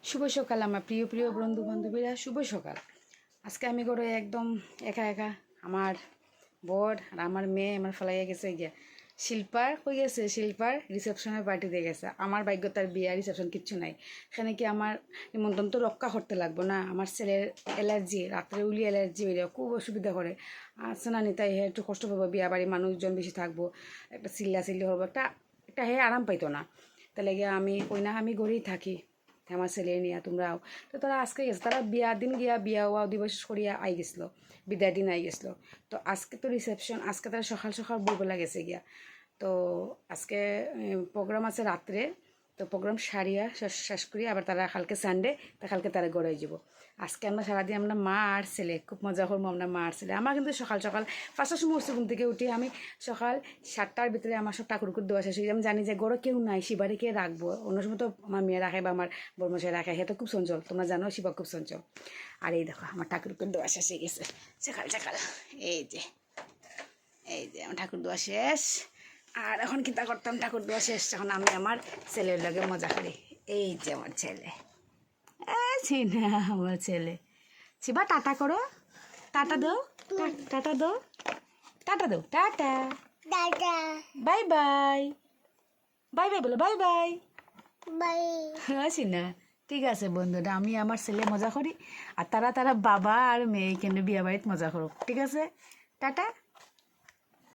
শুভ সকাল আমার প্রিয় প্রিয় বন্ধু বান্ধবীরা, শুভ সকাল। আজকে আমি করে একদম একা একা, আমার বর আর আমার মেয়ে আমার ফেলাইয়া গেছে গিয়া শিল্পার হয়ে গেছে, শিল্পার রিসেপশনের পার্টিতে গেছে। আমার ভাগ্য তার বিয়া রিসেপশন কিচ্ছু নাই। এখানে কি আমার নিমন্ত্রণ তো রক্ষা করতে লাগবো না। আমার ছেলের অ্যালার্জি, রাত্রে উলি অ্যালার্জি হইলে খুব অসুবিধা করে। আসছে না নিতাই হে একটু কষ্ট পাবো, বিয়া বাড়ি মানুষজন বেশি থাকবো, একটা চিল্লি হবো, একটা হে আরাম পাইতো না। তাহলে গিয়ে আমি ওই না আমি ঘরেই থাকি, আমার ছেলে নিয়ে তোমরাও। তো তারা আজকে গেছে, তারা বিয়ার দিন গিয়া বিয়া হওয়া দিবস করিয়া আই গেছিলো, বিদায় দিন আই গেছিলো। তো আজকে তো রিসেপশন, আজকে তারা সকাল সকাল বইবেলা গেছে গিয়া। তো আজকে প্রোগ্রাম আছে রাত্রে। তো প্রোগ্রাম সারিয়া শেষ করি আবার তারা কালকে সানডে, তা কালকে তারা গড়ে যাব। আজকে আমরা সারাদিন আমরা মা আর ছেলে খুব মজা করবো, আমরা মা আর ছেলে। আমার কিন্তু সকাল সকাল 5টার সময় উঠছে ঘুম থেকে উঠি। আমি সকাল 7টার ভিতরে আমার সব ঠাকুর দেওয়া শেষ হয়ে, আমি জানি যে গড়ে কেউ নাই, শিবারে কে রাখবো। অন্য সময় তো আমার মেয়ে রাখে বা আমার বর্মশাই রাখে, সে তো খুব চঞ্চল, তোমরা জানো শিবা খুব চঞ্চল। আর এই দেখো আমার ঠাকুর দেওয়া শেষ হয়ে গেছে সকাল সকাল। এই যে আমার ঠাকুর দেওয়া শেষ। আর এখন কিতা করতাম, ঠাকুর দেওয়া শেষ, এখন আমি আমার ছেলের লগে মজা করি। এই যে আমার ছেলে, না আমার ছেলে। শিবা টাটা করো, টাটা দো, টাটা দো, টাটা দো, tata, bye bye, bye bye বলো, বাই বাই, আসি না। ঠিক আছে বন্ধুরা, আমি আমার ছেলে মজা করি আর তারা বাবা আর মেয়ে কেন বিয়া বাড়িতে মজা করো। ঠিক আছে, টাটা।